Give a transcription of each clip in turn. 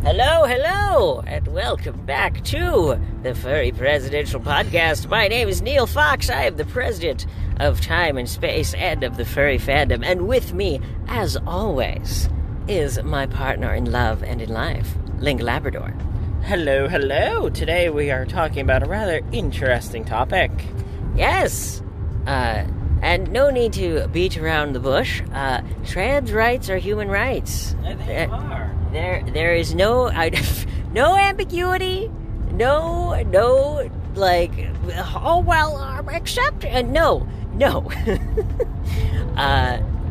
Hello, and welcome back to the Furry Presidential Podcast. My name is Neil Fox. I am the president of time and space and of the furry fandom. And with me, as always, is my partner in love and in life, Link Labrador. Hello. Today we are talking about a rather interesting topic. Yes, and no need to beat around the bush. Trans rights are human rights. They are. There is no ambiguity, no, except, no.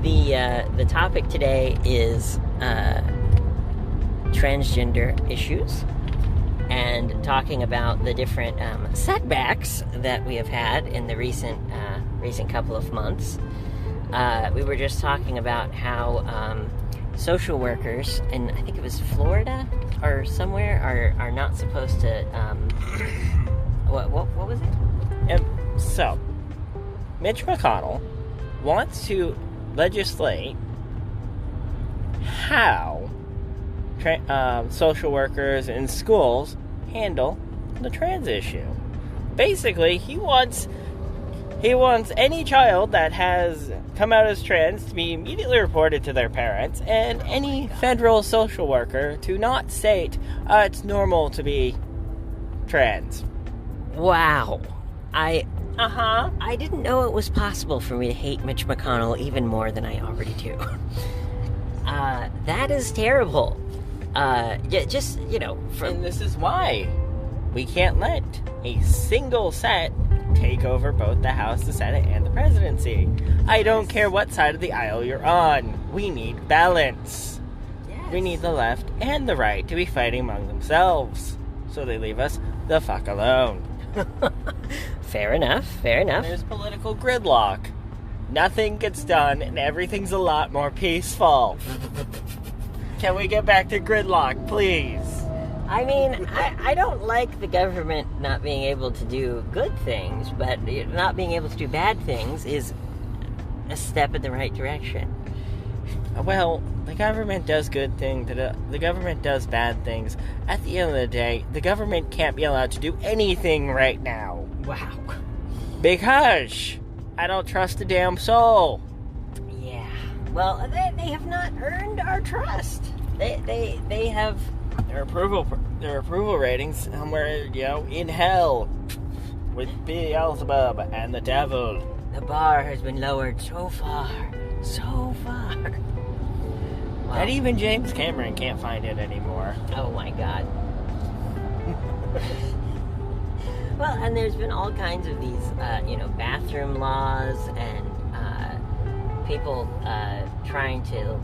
The topic today is transgender issues, and talking about the different setbacks that we have had in the recent couple of months. We were just talking about how social workers in, I think it was Florida or somewhere, are not supposed to, what was it? So, Mitch McConnell wants to legislate how social workers in schools handle the trans issue. Basically, he wants any child that has come out as trans to be immediately reported to their parents, and any federal social worker to not state it's normal to be trans. Wow. I didn't know it was possible for me to hate Mitch McConnell even more than I already do. That is terrible. And this is why we can't let a single set take over both the House, the Senate, and the presidency. I don't care what side of the aisle you're on. We need balance. Yes. We need the left and the right to be fighting among themselves, so they leave us the fuck alone. Fair enough. There's political gridlock. Nothing gets done, and everything's a lot more peaceful. Can we get back to gridlock, please? I mean, I don't like the government not being able to do good things, but not being able to do bad things is a step in the right direction. Well, the government does good things, the government does bad things. At the end of the day, the government can't be allowed to do anything right now. Wow. Because I don't trust a damn soul. Yeah. Well, they have not earned our trust. They have... Their approval ratings somewhere, in hell with Beelzebub and the devil. The bar has been lowered so far. Wow. And even James Cameron can't find it anymore. Oh my god. Well, and there's been all kinds of these, bathroom laws and people trying to,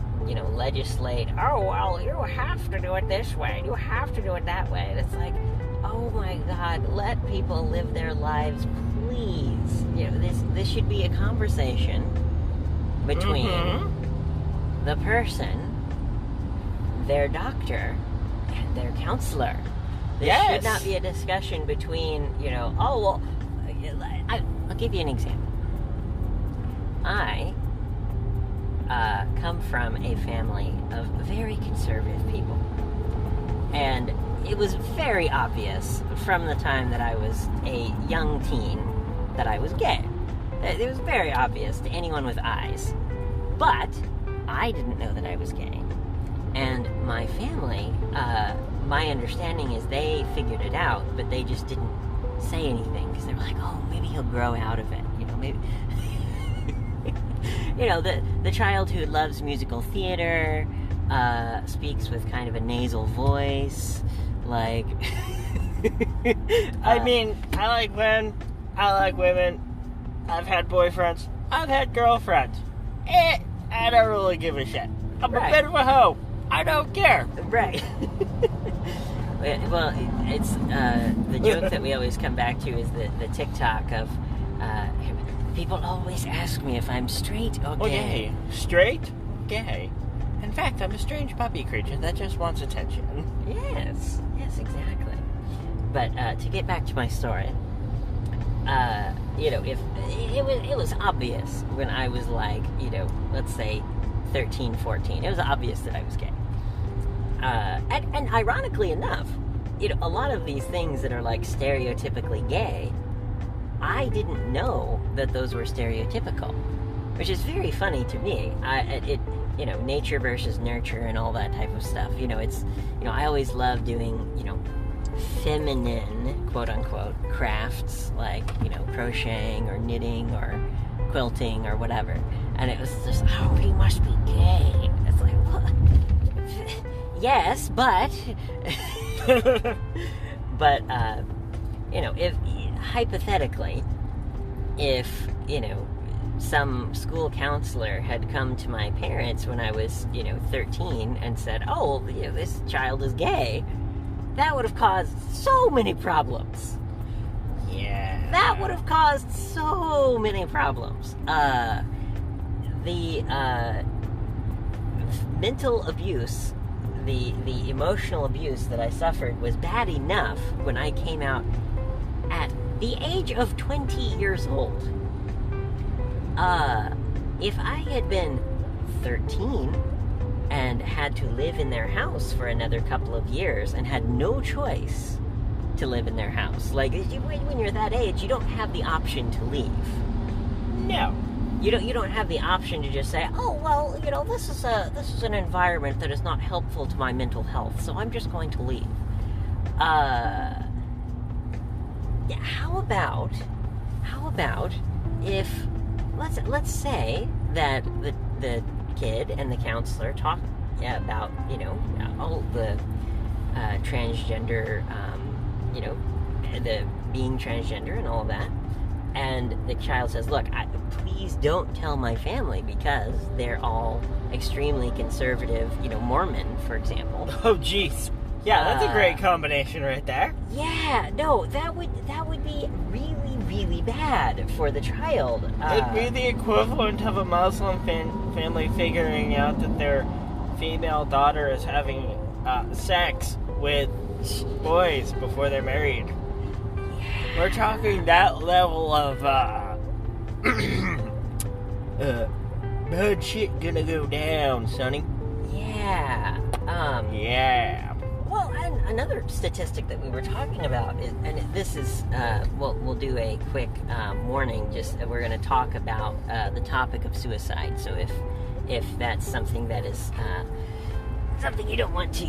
legislate, oh, well, you have to do it this way, you have to do it that way. And it's like, oh my god, let people live their lives, please. This should be a conversation between the person, their doctor, and their counselor. This should not be a discussion between, I'll give you an example. I come from a family of very conservative people. And it was very obvious from the time that I was a young teen that I was gay. It was very obvious to anyone with eyes. But I didn't know that I was gay. And my family, my understanding is they figured it out, but they just didn't say anything because they were like, oh, maybe he'll grow out of it. Maybe... the child who loves musical theater, speaks with kind of a nasal voice, like... I mean, I like men, I like women, I've had boyfriends, I've had girlfriends. I don't really give a shit. I'm a bit of a hoe. I don't care. Right. Well, it's, the joke that we always come back to is the TikTok of, people always ask me if I'm straight or gay. Straight? Gay. In fact, I'm a strange puppy creature that just wants attention. Yes, exactly. But, to get back to my story, if it was obvious when I was like, let's say 13, 14, it was obvious that I was gay. And ironically enough, a lot of these things that are like stereotypically gay, I didn't know that those were stereotypical, which is very funny to me. Nature versus nurture and all that type of stuff. I always love doing, feminine, quote unquote, crafts like, crocheting or knitting or quilting or whatever. And it was just, oh, he must be gay. It's like, what? Yes, but, if hypothetically, if, some school counselor had come to my parents when I was, 13 and said, oh, this child is gay, that would have caused so many problems. Yeah. That would have caused so many problems. The mental abuse, the emotional abuse that I suffered was bad enough when I came out at the age of 20 years old. If I had been 13 and had to live in their house for another couple of years and had no choice to live in their house, like when you're that age, you don't have the option to leave. No. You don't have the option to just say, oh, well, this is an environment that is not helpful to my mental health, so I'm just going to leave. How about if let's say that the kid and the counselor talk about all the transgender, the being transgender and all of that, and the child says, look, please don't tell my family because they're all extremely conservative, Mormon, for example. Oh, jeez. Yeah, that's a great combination right there. Yeah, no, that would be really, really bad for the child. It'd be the equivalent of a Muslim family figuring out that their female daughter is having sex with boys before they're married. Yeah. We're talking that level of bad shit gonna go down, sonny. Yeah. Yeah. Well, and another statistic that we were talking about is, and this is, we'll do a quick warning. Just we're going to talk about the topic of suicide. So if that's something that is something you don't want to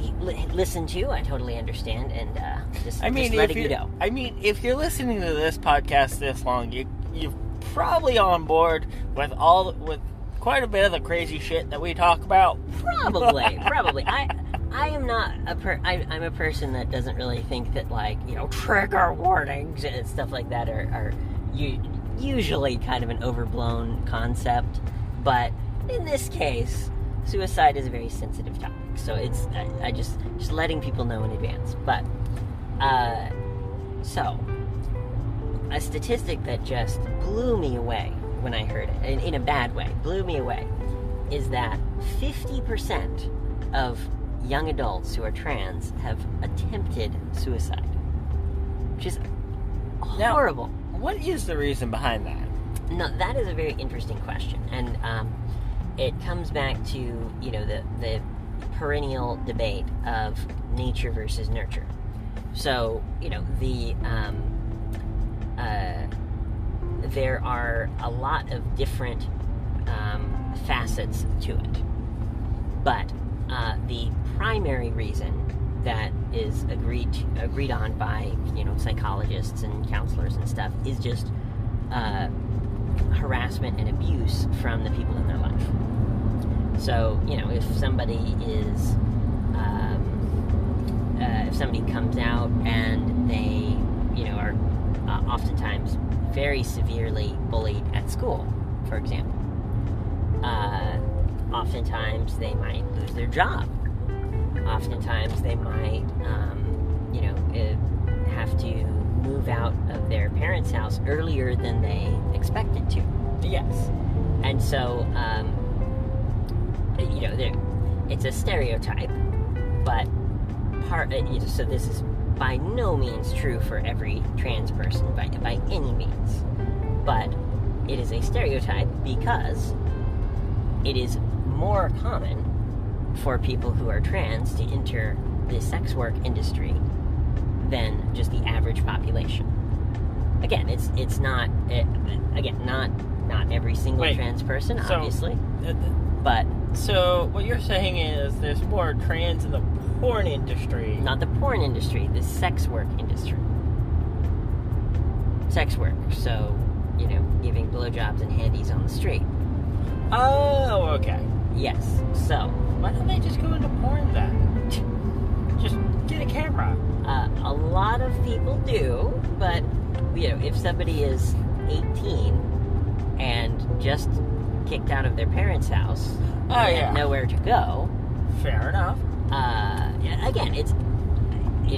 listen to, I totally understand, and just letting you know. I mean, if you're listening to this podcast this long, you're probably on board with quite a bit of the crazy shit that we talk about. Probably. I am not I'm a person that doesn't really think that, like, trigger warnings and stuff like that are usually kind of an overblown concept. But in this case, suicide is a very sensitive topic. So it's, I just letting people know in advance. But, so, a statistic that just blew me away when I heard it, in a bad way, blew me away, is that 50% of young adults who are trans have attempted suicide, which is horrible. Now, what is the reason behind that? No, that is a very interesting question, and it comes back to the perennial debate of nature versus nurture. So there are a lot of different facets to it, but the primary reason that is agreed on by psychologists and counselors and stuff is just harassment and abuse from the people in their life. So if somebody is if somebody comes out and they are oftentimes very severely bullied at school, for example, oftentimes they might lose their job. Oftentimes they might, have to move out of their parents' house earlier than they expected to. Yes. And so, it's a stereotype, but so this is by no means true for every trans person, by any means. But it is a stereotype because it is more common for people who are trans to enter the sex work industry than just the average population. Again, it's not not every single trans person, obviously, but so what you're saying is there's more trans in the porn industry. Not the porn industry, the sex work industry. Sex work, so, giving blowjobs and handies on the street. Oh, okay. Yes, so. Why don't they just go into porn then? Just get a camera. A lot of people do, but, if somebody is 18 and just kicked out of their parents' house and have nowhere to go. Fair enough. Again, it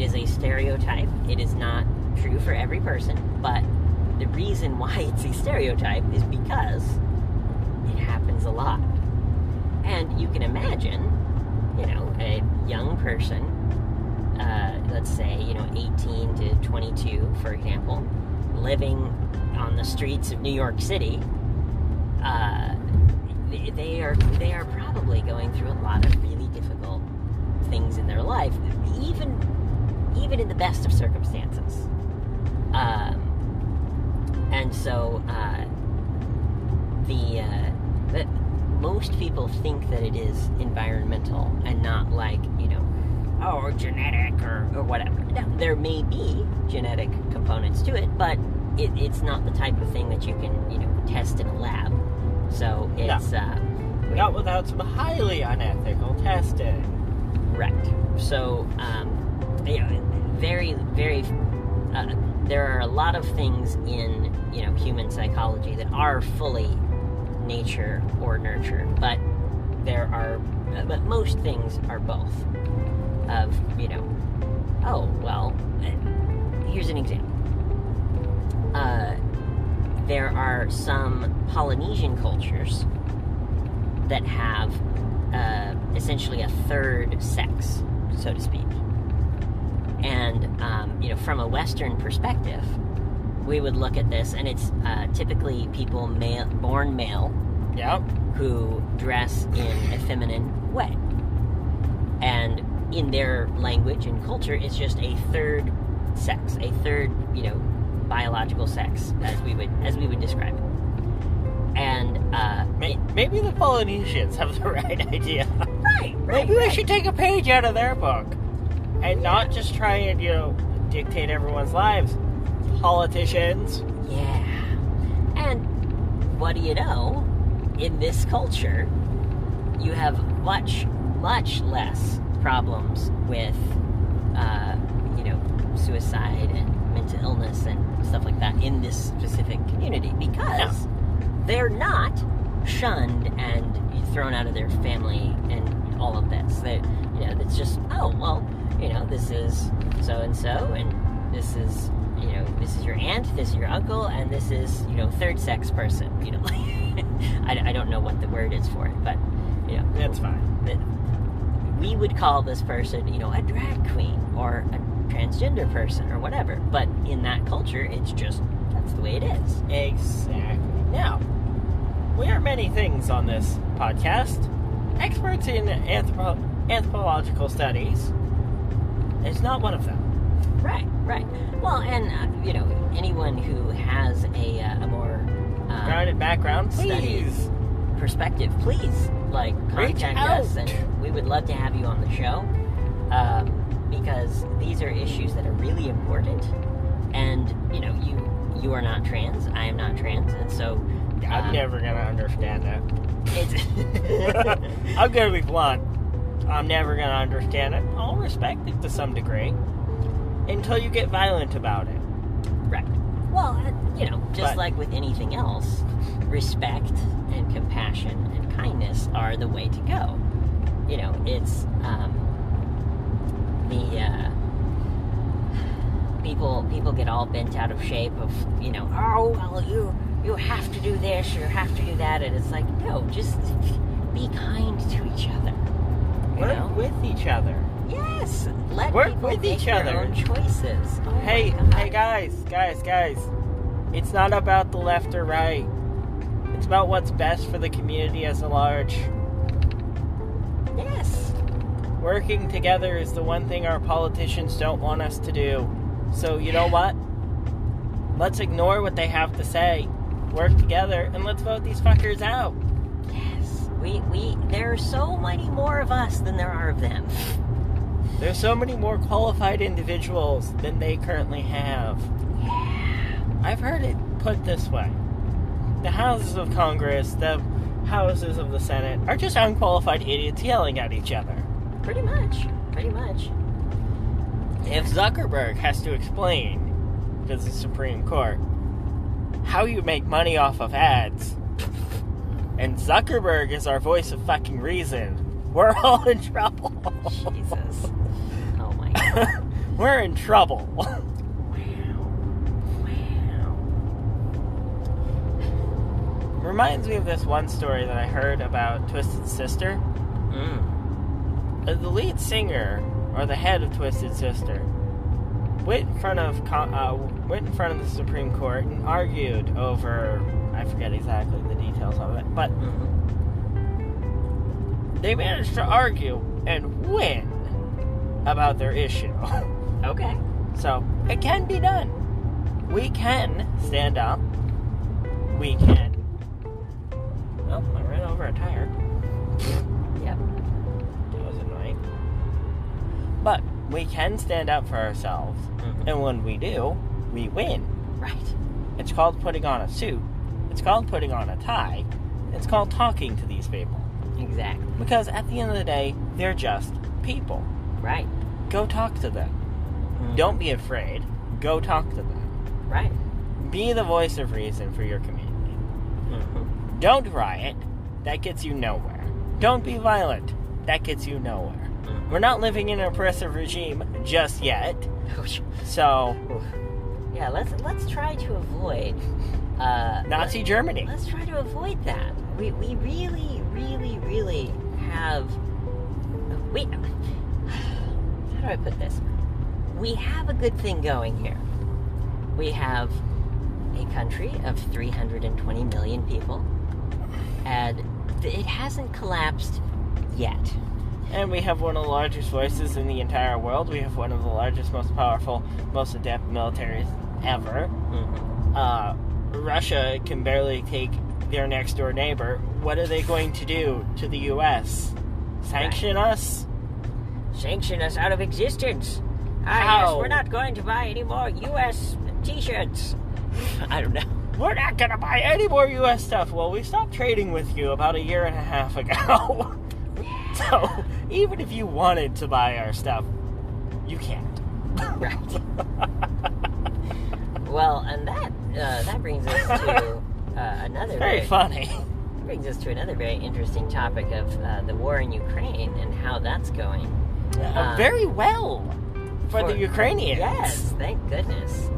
is a stereotype. It is not true for every person, but the reason why it's a stereotype is because it happens a lot. And you can imagine, a young person, let's say, 18 to 22, for example, living on the streets of New York City, they are probably going through a lot of really difficult things in their life, even in the best of circumstances. And so most people think that it is environmental and not like, or genetic or whatever. Now, there may be genetic components to it, but it's not the type of thing that you can, test in a lab. So it's... not without some highly unethical testing. Right. So, very, very... there are a lot of things in, human psychology that are fully nature or nurture, but but most things are both. Of, here's an example. There are some Polynesian cultures that have essentially a third sex, so to speak. And, from a Western perspective, we would look at this, and it's typically people born male who dress in a feminine way. And in their language and culture, it's just a third sex, a third, biological sex, as we would describe it. And maybe the Polynesians have the right idea. Right. Maybe we should take a page out of their book and not just try and dictate everyone's lives. Politicians. Yeah. And what do you know? In this culture, you have much, much less problems with, suicide and mental illness and stuff like that in this specific community because they're not shunned and thrown out of their family and all of this. It's just, this is so-and-so, and this is, this is your aunt, this is your uncle, and this is, third sex person, I don't know what the word is for it, but, That's fine. We would call this person, a drag queen, or a transgender person, or whatever, but in that culture, it's just, that's the way it is. Exactly. Now, we are many things on this podcast. Experts in anthropological studies. It's not one of them. Right. Well, and, anyone who has a more... grounded background, please. Perspective, please, contact us, and we would love to have you on the show, because these are issues that are really important, and, you are not trans, I am not trans, and so... I'm never gonna understand that. I'm gonna be blunt. I'm never gonna understand it. I'll respect it to some degree until you get violent about it. Right. Well, like with anything else, respect and compassion and kindness are the way to go. It's people get all bent out of shape of you have to do this, you have to do that, and it's like, no, just be kind to each other. Work with each other. Yes, let work people with make each their other. own choices. Oh hey, guys, it's not about the left or right. It's about what's best for the community as a large. Yes. Working together is the one thing our politicians don't want us to do. So, you know what? Let's ignore what they have to say. Work together, and let's vote these fuckers out. Yes. There are so many more of us than there are of them. There's so many more qualified individuals than they currently have. Yeah. I've heard it put this way. The houses of Congress, the houses of the Senate, are just unqualified idiots yelling at each other. Pretty much. If Zuckerberg has to explain to the Supreme Court how you make money off of ads, and Zuckerberg is our voice of fucking reason, we're all in trouble. Jesus. Oh my God. We're in trouble. Wow. Reminds me of this one story that I heard about Twisted Sister. The lead singer, or the head of Twisted Sister, went in front of the Supreme Court and argued over, I forget exactly the details of it, but they managed to argue and win about their issue. Okay. So, it can be done. We can stand up. We can... Oh, I ran over a tire. Yep. That was annoying. But we can stand up for ourselves. And when we do, we win. Right. It's called putting on a suit. It's called putting on a tie. It's called talking to these people. Exactly. Because at the end of the day, they're just people. Right. Go talk to them. Don't be afraid. Go talk to them. Right. Be the voice of reason for your community. Don't riot. That gets you nowhere. Don't be violent. That gets you nowhere. We're not living in an oppressive regime just yet. So... Yeah, let's try to avoid... Nazi Germany. Let's try to avoid that. We really, really, really have... How do I put this? We have a good thing going here. We have a country of 320 million people, and it hasn't collapsed yet. And we have one of the largest voices in the entire world. We have one of the largest, most powerful, most adept militaries ever. Russia can barely take their next door neighbor. What are they going to do to the U.S.? Sanction us? Sanction us out of existence. How? Yes, we're not going to buy any more U.S. t-shirts. I don't know. We're not going to buy any more U.S. stuff. Well, we stopped trading with you about a year and a half ago. So, even if you wanted to buy our stuff, you can't. Right. Well, and that brings us to another very funny. Brings us to another very interesting topic of the war in Ukraine and how that's going. Very well for the Ukrainians. Yes, thank goodness.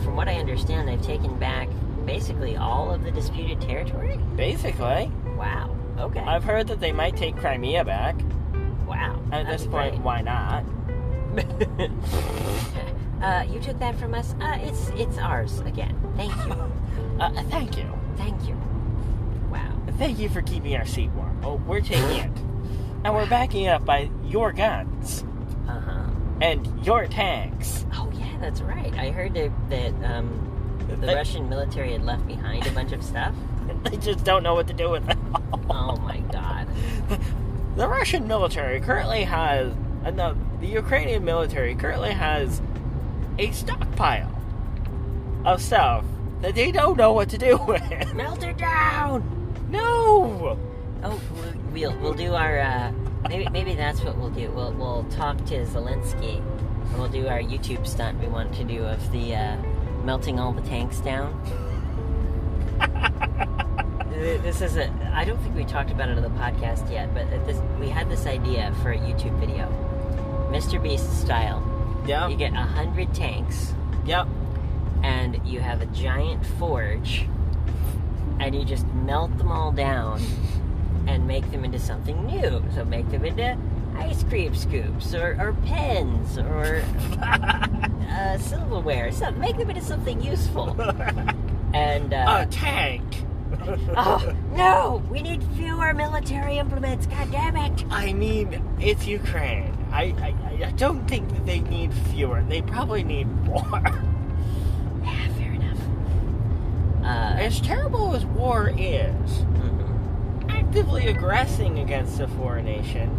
From what I understand, they've taken back basically all of the disputed territory? Basically. Wow. Okay. I've heard that they might take Crimea back. Wow. At this point, why not? You took that from us. It's ours again. Thank you. Thank you. Thank you. Wow. Thank you for keeping our seat warm. Oh, we're taking it. And we're backing it up by your guns. And your tanks. Oh, yeah, that's right. I heard that the Russian military had left behind a bunch of stuff. They just don't know what to do with it. Oh, my God. The Russian military currently has... the Ukrainian military currently has a stockpile of stuff that they don't know what to do with. Melt it down! No! Oh, we'll do our... maybe that's what we'll do. We'll talk to Zelensky, and we'll do our YouTube stunt we want to do of the melting all the tanks down. This is I don't think we talked about it on the podcast yet, but we had this idea for a YouTube video, Mr. Beast style. Yeah. You get 100 tanks. Yep. And you have a giant forge, and you just melt them all down and make them into something new. So make them into ice cream scoops or pens or silverware. So make them into something useful. And a tank. Oh, no! We need fewer military implements, god damn it! I mean, it's Ukraine. I don't think that they need fewer. They probably need more. Yeah, fair enough. As terrible as war is, actively aggressing against a foreign nation,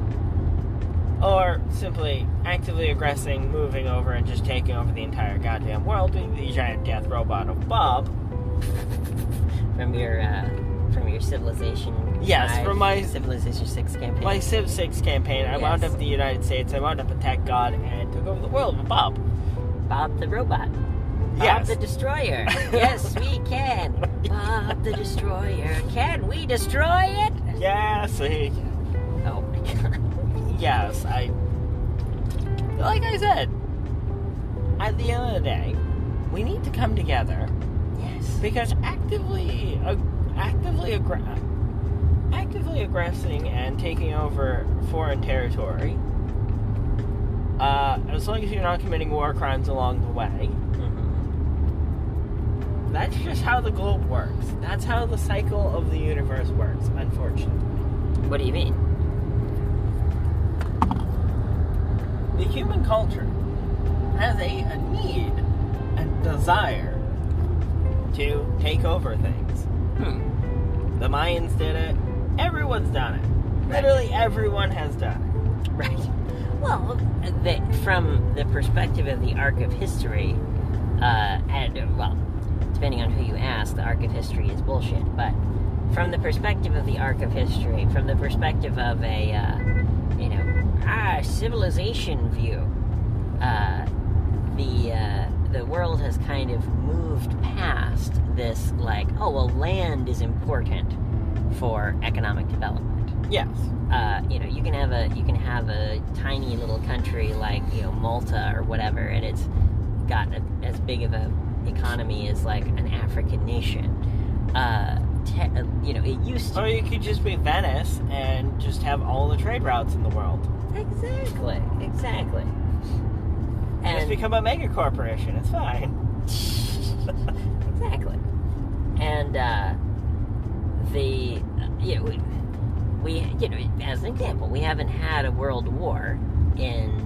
or simply actively aggressing, moving over and just taking over the entire goddamn world, being the giant death robot of Bob. From your Civilization. Yes, 5, from my Civilization 6 campaign. My Civ 6 campaign, I wound up in the United States, I wound up attack God, and took over the world with Bob. Bob the robot. Bob Yes. the Destroyer. Yes, we can. Bob the Destroyer. Can we destroy it? Yes, Oh my god. yes, like I said, at the end of the day, we need to come together. Yes. Because actively aggressing and taking over foreign territory, as long as you're not committing war crimes along the way, that's just how the globe works. That's how the cycle of the universe works, unfortunately. What do you mean? The human culture has a need and desire to take over things. The Mayans did it. Everyone's done it. Literally everyone has done it. Right. Well, from the perspective of the arc of history, depending on who you ask, the arc of history is bullshit. But from the perspective of the arc of history, from the perspective of a, civilization view, the world has kind of moved past this, land is important for economic development. Yes. You can have a tiny little country like Malta or whatever, and it's got as big of a economy as like an African nation. It used to. Or you could just be Venice and just have all the trade routes in the world. Exactly. And just become a mega corporation. It's fine. Exactly. And we as an example, we haven't had a world war in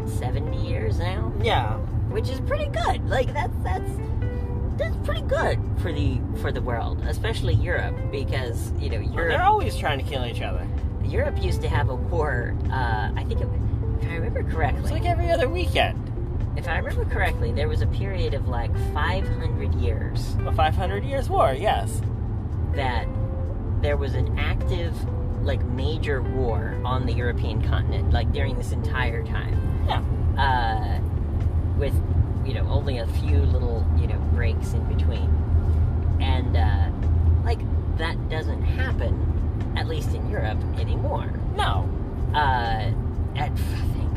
70 years now. Yeah. Which is pretty good. Like that's pretty good for the world, especially Europe, because Europe. They're always trying to kill each other. Europe used to have a war. I think, if I remember correctly, It's like every other weekend. If I remember correctly, there was a period of 500 years. A 500 years war, yes. That there was an active, major war on the European continent, during this entire time. Yeah. With, only a few little, breaks in between. And, that doesn't happen, at least in Europe, anymore. No. Thank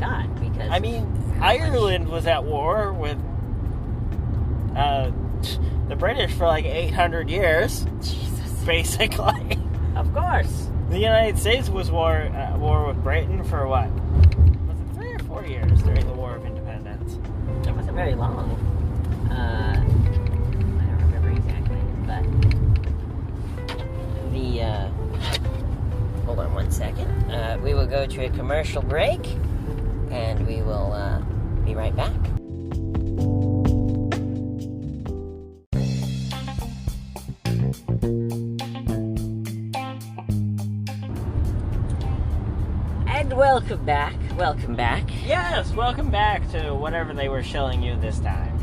God, because... I mean, Ireland was at war with the British for 800 years. Jesus. Basically. Of course. The United States was war with Britain for what? Was it 3 or 4 years during the War of Independence? It wasn't very long. I don't remember exactly, but hold on one second. We will go to a commercial break, and we will be right back. And welcome back. Welcome back. Yes, welcome back to whatever they were shilling you this time.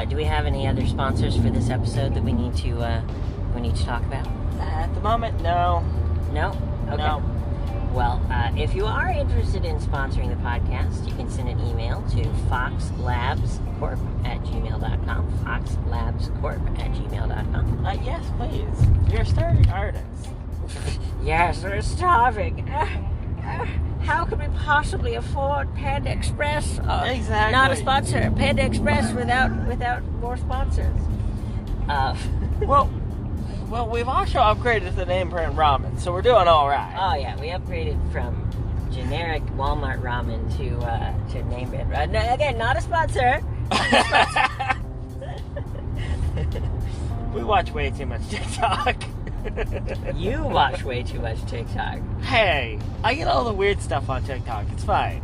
Do we have any other sponsors for this episode that we need to talk about? At the moment, no. No? Okay. No. Well, if you are interested in sponsoring the podcast, you can send an email to foxlabscorp@gmail.com. foxlabscorp@gmail.com. Yes, please. You're a starving artist. Yes, we're starving. How could we possibly afford Panda Express? Exactly. Not a sponsor. Panda Express without more sponsors. Well, we've also upgraded the name brand ramen, so we're doing all right. Oh yeah, we upgraded from generic Walmart ramen to name brand. No, again, not a sponsor. We watch way too much TikTok. You watch way too much TikTok. Hey, I get all the weird stuff on TikTok. It's fine.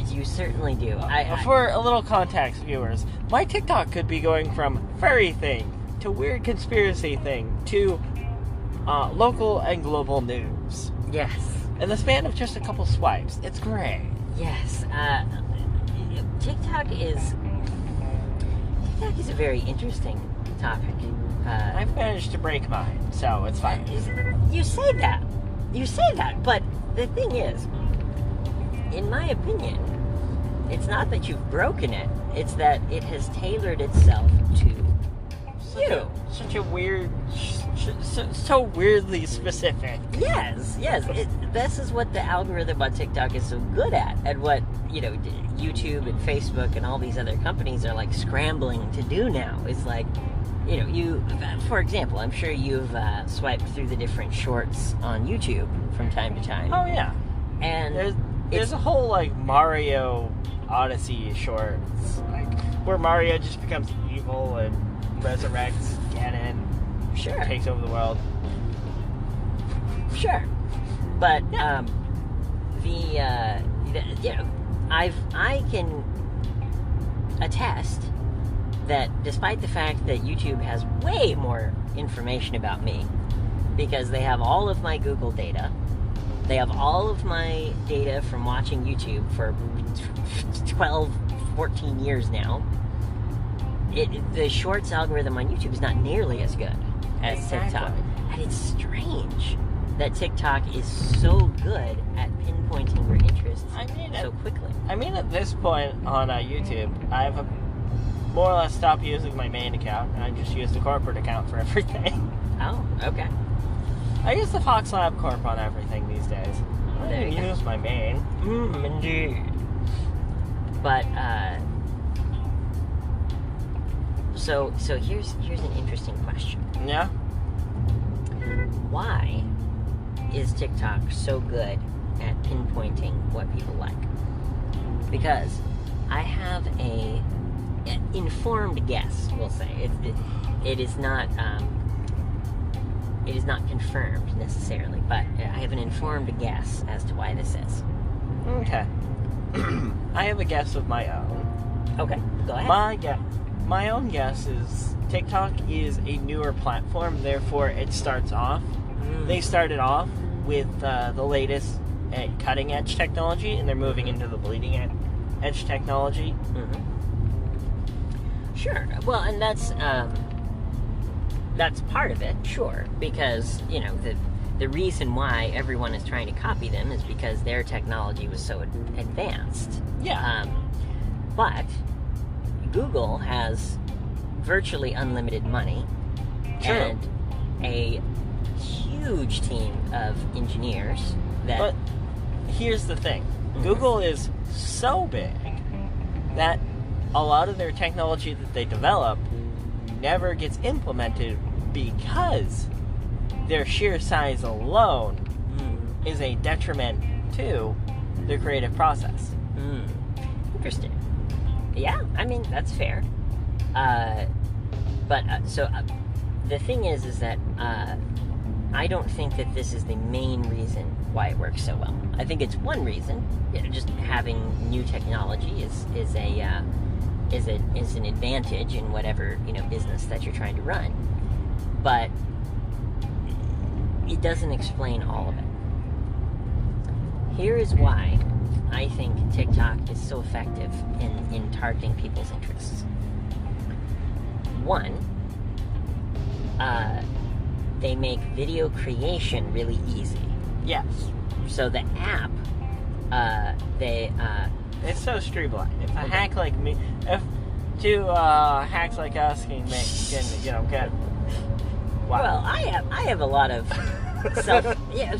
You certainly do. For a little context, viewers, my TikTok could be going from furry thing to weird conspiracy thing to local and global news. Yes. In the span of just a couple swipes. It's great. Yes. TikTok is a very interesting topic. I've managed to break mine, so it's fine. You say that, but the thing is, in my opinion, it's not that you've broken it, it's that it has tailored itself to you. Such a weird, so weirdly specific. Yes. This is what the algorithm on TikTok is so good at, and what, YouTube and Facebook and all these other companies are like scrambling to do now. Is like, for example, I'm sure you've swiped through the different shorts on YouTube from time to time. Oh yeah, and there's a whole like Mario Odyssey shorts, like where Mario just becomes evil and resurrects Ganon, sure, takes over the world. Sure, but yeah. I can attest that despite the fact that YouTube has way more information about me, because they have all of my Google data, they have all of my data from watching YouTube for 12, 14 years now, the Shorts algorithm on YouTube is not nearly as good as TikTok. And it's strange that TikTok is so good at pinpointing your interests so quickly. I mean, at this point on YouTube, I've more or less stopped using my main account, and I just use the corporate account for everything. Oh, okay. I use the Fox Lab Corp on everything these days. I don't even use my main. Indeed. But, so here's an interesting question. Yeah? Why is TikTok so good at pinpointing what people like? Because I have an informed guess, we'll say. It is not confirmed necessarily, but I have an informed guess as to why this is. Okay. I have a guess of my own. Okay, go ahead. My own guess is TikTok is a newer platform, therefore it starts off. They started off with the latest cutting edge technology, and they're moving into the bleeding edge technology. Mm-hmm. Sure. Well, and that's part of it, sure, because the reason why everyone is trying to copy them is because their technology was so advanced. Yeah. But Google has virtually unlimited money. True. And a huge team of engineers that... But here's the thing. Google is so big that a lot of their technology that they develop never gets implemented because their sheer size alone is a detriment to their creative process. Interesting. Yeah, I mean, that's fair. The thing is that I don't think that this is the main reason why it works so well. I think it's one reason. Just having new technology is an advantage in whatever business that you're trying to run. But it doesn't explain all of it. Here is why I think TikTok is so effective in targeting people's interests. One, they make video creation really easy. Yes. So the app, it's so streamlined. If a hack like me, if two hacks like us can get. Wow. Well, I have a lot of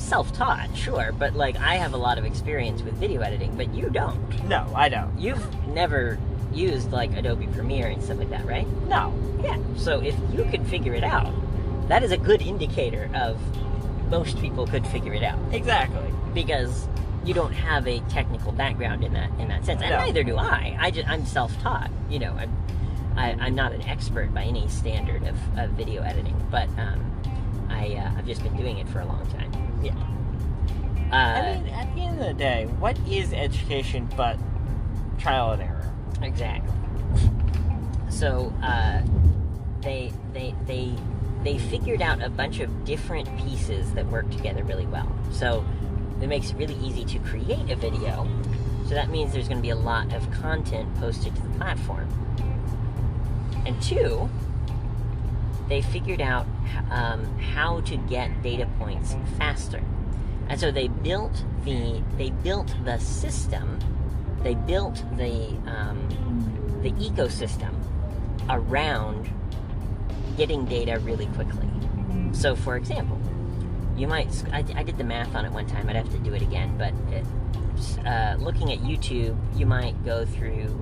self-taught, sure, but I have a lot of experience with video editing, but you don't. No, I don't. You've never used Adobe Premiere and stuff like that, right? No. Yeah. So if you could figure it out, that is a good indicator of most people could figure it out. Exactly. Because you don't have a technical background in that sense, and neither do I. I'm self-taught. I'm not an expert by any standard of video editing, but I've just been doing it for a long time. Yeah. I mean, at the end of the day, what is education but trial and error? Exactly. So they figured out a bunch of different pieces that work together really well. So it makes it really easy to create a video. So that means there's going to be a lot of content posted to the platform. And 2, they figured out how to get data points faster. And so they built the system, they built the ecosystem around getting data really quickly. So, for example, you might, I did the math on it one time, I'd have to do it again, but looking at YouTube, you might go through,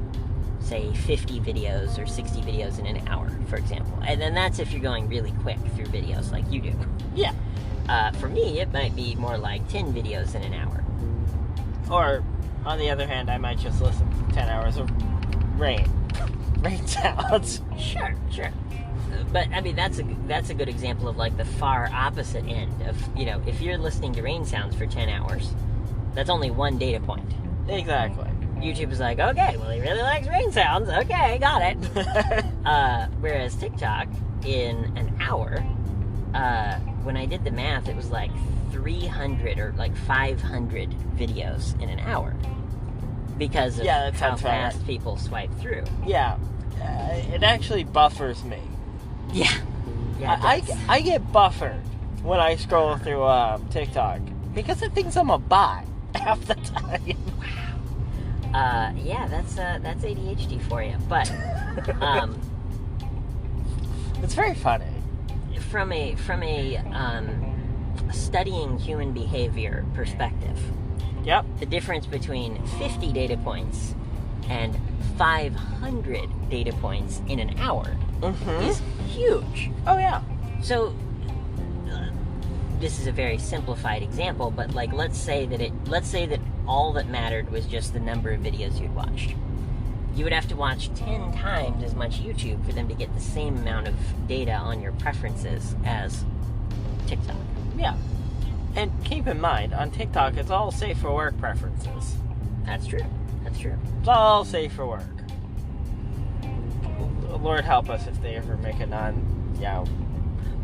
say, 50 videos or 60 videos in an hour, for example. And then that's if you're going really quick through videos like you do. Yeah. For me, it might be more like 10 videos in an hour. Or, on the other hand, I might just listen to 10 hours of rain sounds. Sure. But, I mean, that's a good example of, like, the far opposite end of, if you're listening to rain sounds for 10 hours, that's only one data point. Exactly. YouTube is like, okay, well, he really likes rain sounds. Okay, got it. Whereas TikTok, in an hour, when I did the math, it was like 300 or like 500 videos in an hour. Because of how fast people swipe through. Yeah. It actually buffers me. Yeah. I get buffered when I scroll through TikTok because it thinks I'm a bot half the time. Wow. Yeah, that's ADHD for you. But it's very funny. From a studying human behavior perspective. Yep. The difference between 50 data points and 500 data points in an hour is huge. Oh, yeah. So, this is a very simplified example, but like, let's say that all that mattered was just the number of videos you'd watched. You would have to watch 10 times as much YouTube for them to get the same amount of data on your preferences as TikTok. Yeah. And keep in mind, on TikTok, it's all safe for work preferences. That's true. It's all safe for work. Lord help us if they ever make a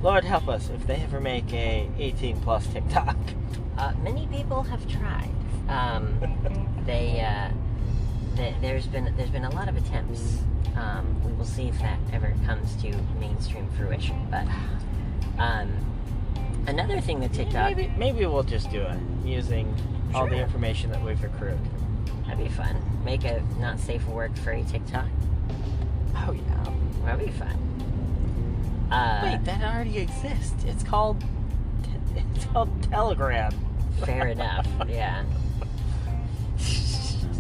Lord help us if they ever make a 18 plus TikTok. Many people have tried. There's been a lot of attempts. We will see if that ever comes to mainstream fruition. But another thing that TikTok... Maybe we'll just do it using all the information that we've accrued. That'd be fun. Make a not safe for work furry TikTok. Oh yeah, that'd be fun. Wait, that already exists. It's called Telegram. Fair enough. Yeah.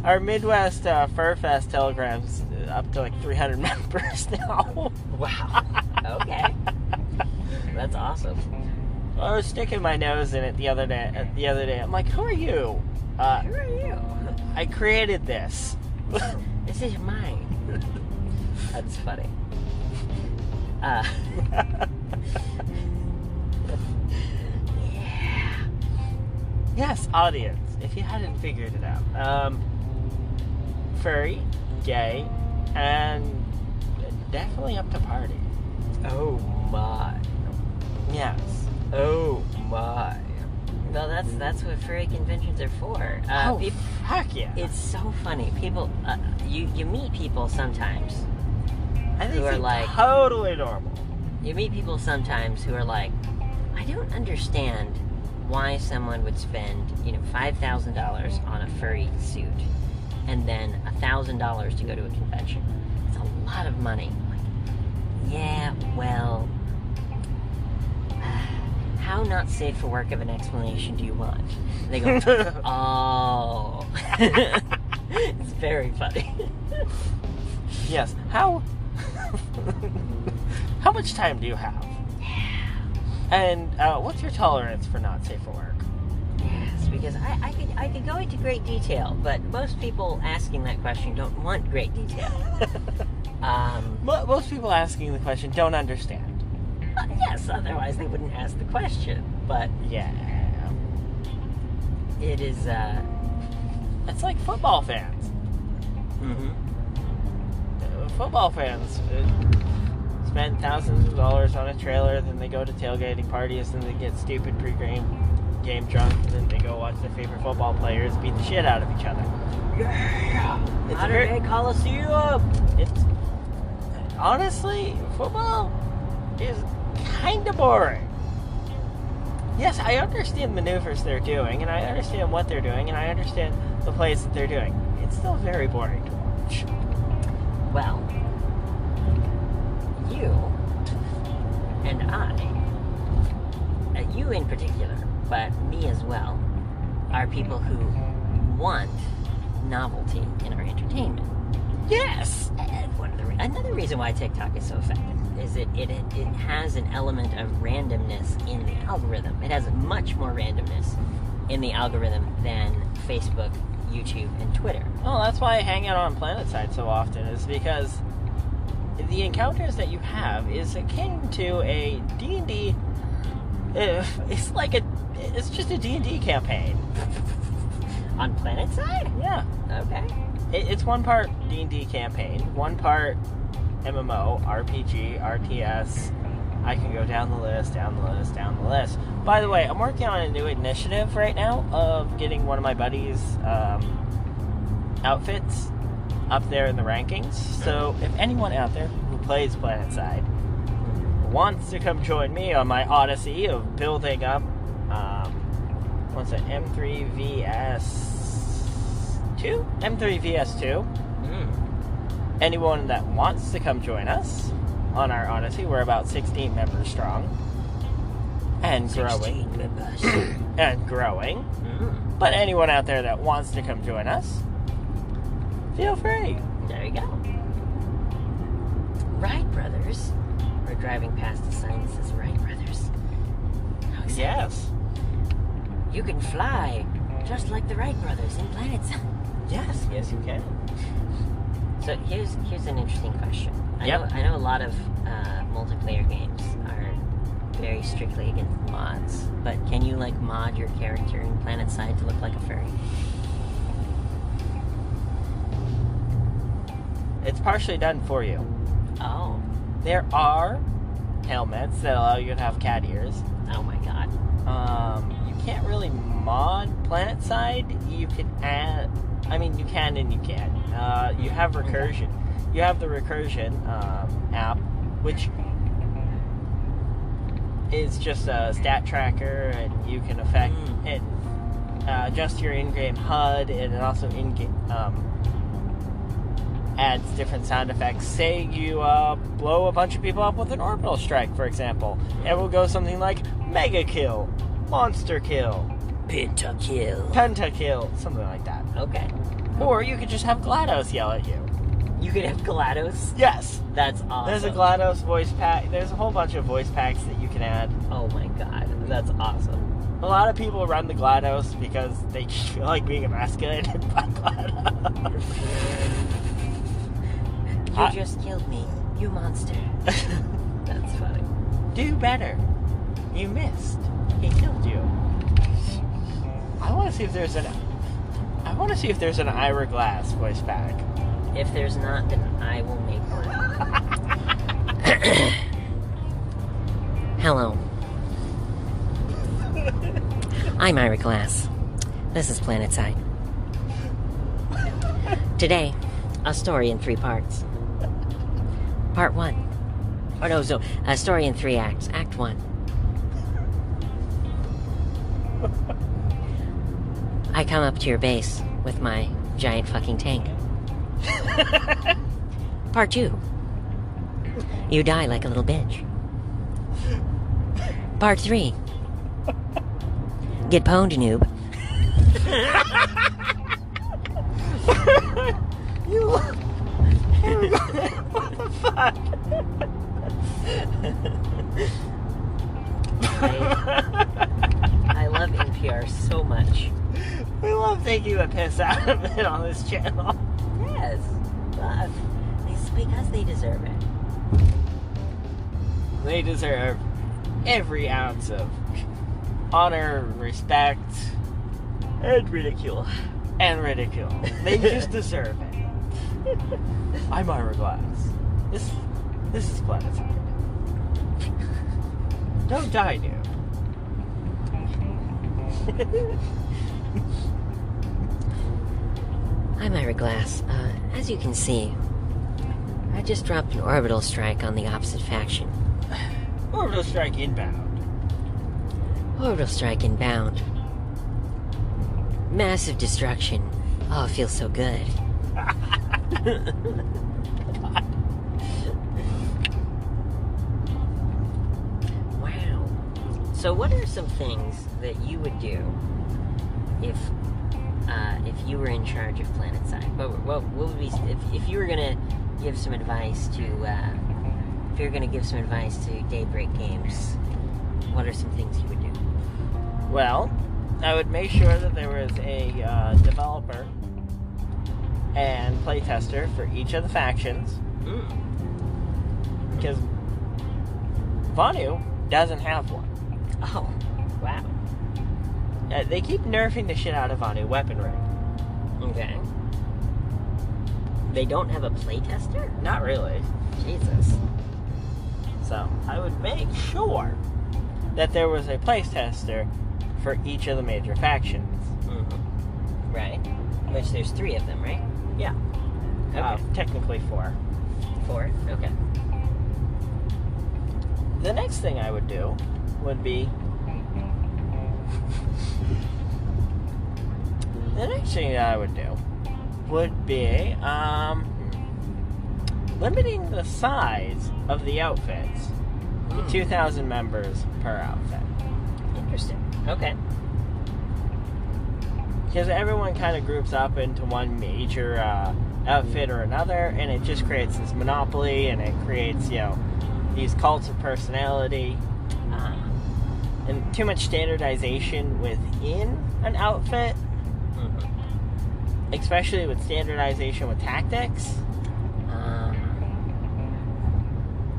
Our Midwest Furfest Telegram's up to like 300 members now. Wow. Okay. That's awesome. I was sticking my nose in it the other day. I'm like, who are you? Who are you? I created this. This is mine. That's funny. Yeah. Yes, audience, if you hadn't figured it out. Furry, gay, and definitely up to party. Oh my. Yes. Oh my. Well, that's what furry conventions are for. Heck yeah. It's so funny. People, you meet people sometimes. I think who are like totally normal. You meet people sometimes who are like, I don't understand why someone would spend, $5,000 on a furry suit and then $1,000 to go to a convention. It's a lot of money. I'm like, yeah, well, how not safe for work of an explanation do you want? And they go, oh. It's very funny. Yes. How much time do you have? Yeah. And what's your tolerance for not safe for work? Yes, because I could go into great detail, but most people asking that question don't want great detail. Most people asking the question don't understand. Yes, otherwise they wouldn't ask the question. But Yeah. it is, It's like football fans. Football fans spend thousands of dollars on a trailer, then they go to tailgating parties, then they get stupid pre-game game drunk, and then they go watch their favorite football players beat the shit out of each other. Yeah! It's Modern Day Coliseum! It's honestly, football is kind of boring. Yes, I understand maneuvers they're doing, and I understand what they're doing, and I understand the plays that they're doing. It's still very boring to watch. Well, you and you in particular, but me as well, are people who want novelty in our entertainment. Yes! And another reason why TikTok is so effective is it has an element of randomness in the algorithm. It has much more randomness in the algorithm than Facebook, YouTube, and Twitter. Well, that's why I hang out on PlanetSide so often, is because the encounters that you have is akin to a D&D. It's just a D&D campaign. On PlanetSide? Yeah. Okay. It's one part D&D campaign, one part MMO, RPG, RTS. I can go down the list. By the way, I'm working on a new initiative right now of getting one of my buddies' outfits up there in the rankings. So if anyone out there who plays PlanetSide wants to come join me on my odyssey of building up, M3VS2? M3VS2. Anyone that wants to come join us on our odyssey, we're about 16 members strong. And growing. And growing. But anyone out there that wants to come join us, feel free. There you go. Wright Brothers. We're driving past a sign that says Wright Brothers. How exciting. Yes. You can fly just like the Wright Brothers in PlanetSide. Yes, you can. So here's an interesting question. I Yep. know a lot of multiplayer games are very strictly against mods, but can you mod your character in PlanetSide to look like a furry? It's partially done for you. Oh. There are helmets that allow you to have cat ears. Oh my god. You can't really mod PlanetSide. You can add. I mean, you can and you can't. You have recursion. You have the recursion app, which is just a stat tracker, and you can affect and adjust your in-game HUD, and it also adds different sound effects. Say you blow a bunch of people up with an orbital strike, for example, it will go something like Mega Kill, Monster Kill, Pentakill, something like that. Okay. Or you could just have GLaDOS yell at you. You could have GLaDOS? Yes! That's awesome. There's a GLaDOS voice pack. There's a whole bunch of voice packs that you can add. Oh my god, that's awesome. A lot of people run the GLaDOS because they just feel like being emasculated by GLaDOS. You just killed me, you monster. That's funny. Do better. You missed. He killed you. I want to see if there's an Ira Glass voice pack. If there's not, then I will make one. Hello. I'm Ira Glass. This is PlanetSide. Today, a story in 3 parts. Part 1. Or no, so a story in 3 acts. Act 1. I come up to your base with my giant fucking tank. Part 2. You die like a little bitch. Part 3. Get pwned, noob. What the fuck? I love NPR so much. We love taking the piss out of it on this channel. Yes. These because they deserve it. They deserve every ounce of honor, respect, And ridicule. and ridicule. They just deserve it. I'm Ira Glass. This is Planetside. Don't die, dude. I'm Ira Glass. As you can see, I just dropped an orbital strike on the opposite faction. Orbital strike inbound. Orbital strike inbound. Massive destruction. Oh, it feels so good. Wow. So what are some things that you would do if you were in charge of Planetside? What would be if you were gonna give some advice to if you're gonna give some advice to Daybreak Games? What are some things you would do? Well, I would make sure that there was a developer and playtester for each of the factions. Because Vanu doesn't have one. Oh, wow. They keep nerfing the shit out of Vanu weaponry. Okay. They don't have a playtester? Not really. Jesus. So, I would make sure that there was a playtester for each of the major factions. Mm-hmm. Right. Which there's 3 of them, right? Yeah. Okay. Technically 4. 4? Okay. The next thing I would do would be... The next thing that I would do would be limiting the size of the outfits to 2,000 members per outfit. Interesting. Okay. Because everyone kind of groups up into one major outfit or another, and it just creates this monopoly, and it creates, these cults of personality. And too much standardization within an outfit. Especially with standardization with tactics.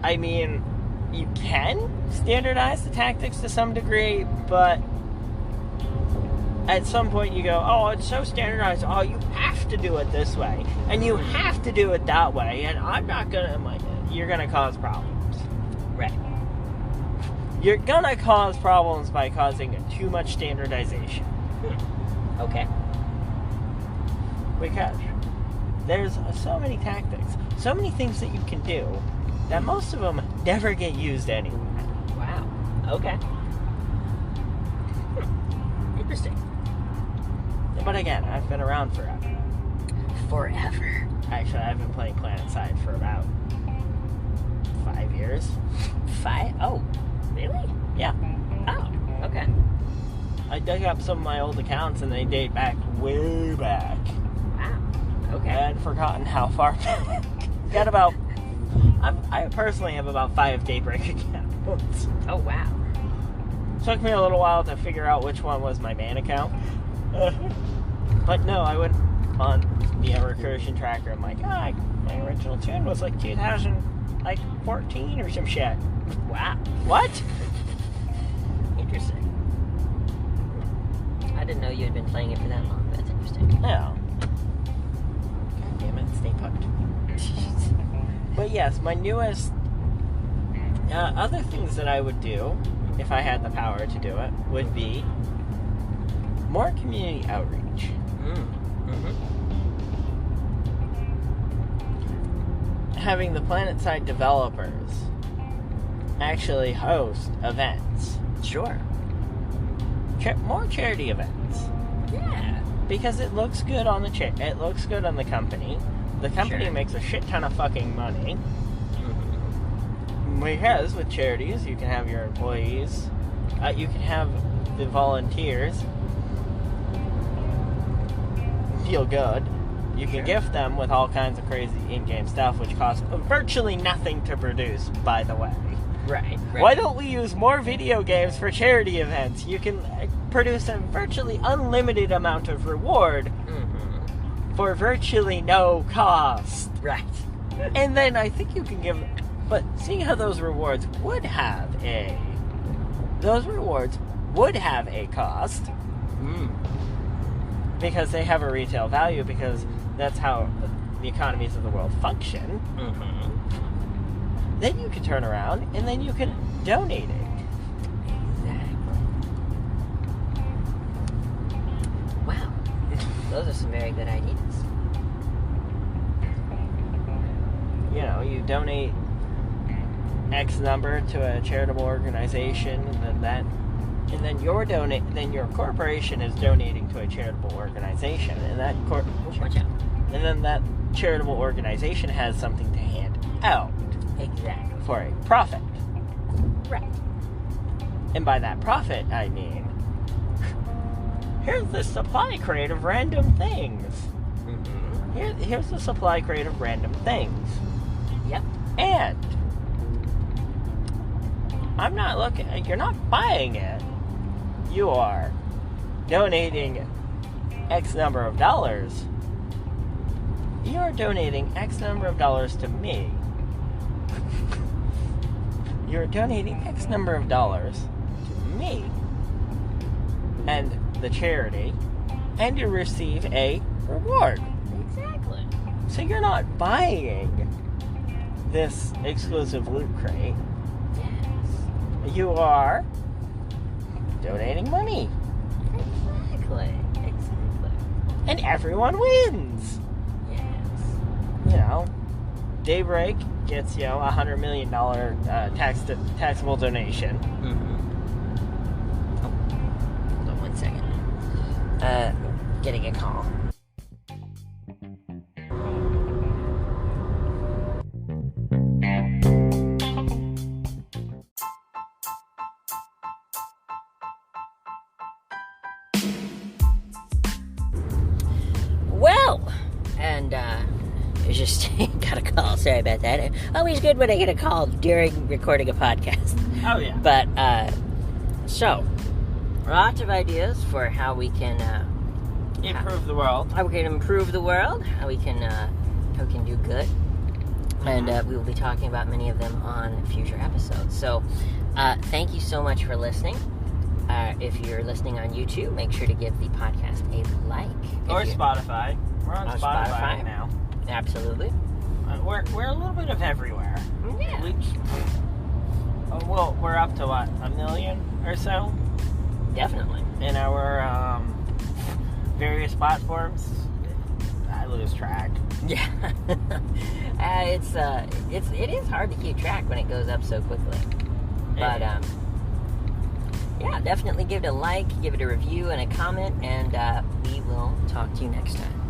I mean, you can standardize the tactics to some degree, but at some point you go, oh, it's so standardized, oh, you have to do it this way, and you have to do it that way, and I'm not gonna, you're gonna cause problems. Right. You're gonna cause problems by causing too much standardization. Okay. Because there's so many tactics, so many things that you can do, that most of them never get used anyway. Wow. Okay. Interesting. But again, I've been around forever. Forever. Actually, I've been playing Planetside for about 5 years. 5? Oh, really? Yeah. Oh, okay. I dug up some of my old accounts, and they date back way back. Wow. Okay. I had forgotten how far back. Got about... I personally have about 5 Daybreak accounts. Oh, wow. Took me a little while to figure out which one was my main account. But no, I went on the recursion tracker. I'm like, my original tune was like 2014 or some shit. Wow. What? Interesting. I didn't know you had been playing it for that long. That's interesting. No. God damn it, stay put. But yes, my newest... other things that I would do, if I had the power to do it, would be more community outreach. Having the Planetside developers actually host events. Sure. More charity events. Yeah. Because it looks good on the it looks good on the company. The company makes a shit ton of fucking money. Because with charities, you can have your employees, you can have the volunteers feel good. You can gift them with all kinds of crazy in-game stuff, which costs virtually nothing to produce, by the way. Right. Why don't we use more video games for charity events? You can produce a virtually unlimited amount of reward for virtually no cost. Right. And then I think you can give... But seeing how those rewards would have a cost. Because they have a retail value, because that's how the economies of the world function. Then you can turn around and then you can donate it. Exactly. Wow. Those are some very good ideas. You know, you donate X number to a charitable organization, and then your corporation is donating to a charitable organization, and Watch out. and then that charitable organization has something to hand out Exactly. for a profit. Right. And by that profit, I mean, here's the supply crate of random things. Here's the supply crate of random things. Yep. And you're not buying it. You are donating X number of dollars. You are donating X number of dollars to me. You're donating X number of dollars to me and the charity, and you receive a reward. Exactly. So you're not buying this exclusive loot crate. Yes. You are donating money. Exactly. And everyone wins. Yes. You know, Daybreak gets, $100 million taxable donation. Oh, hold on 1 second. Getting a call. Well, and it just got a call. Sorry about that. Always good when I get a call during recording a podcast. Oh, yeah. But, so, lots of ideas for how we can, Improve the world. how we can improve the world, how we can do good. And we will be talking about many of them on future episodes. So, thank you so much for listening. If you're listening on YouTube, make sure to give the podcast a like. Or Spotify. We're on Spotify right now. Absolutely. We're a little bit of everywhere. Yeah. We're up to what, 1 million or so Definitely. in our various platforms. I lose track. Yeah. It is hard to keep track when it goes up so quickly. But yeah, definitely give it a like, give it a review and a comment, and we will talk to you next time.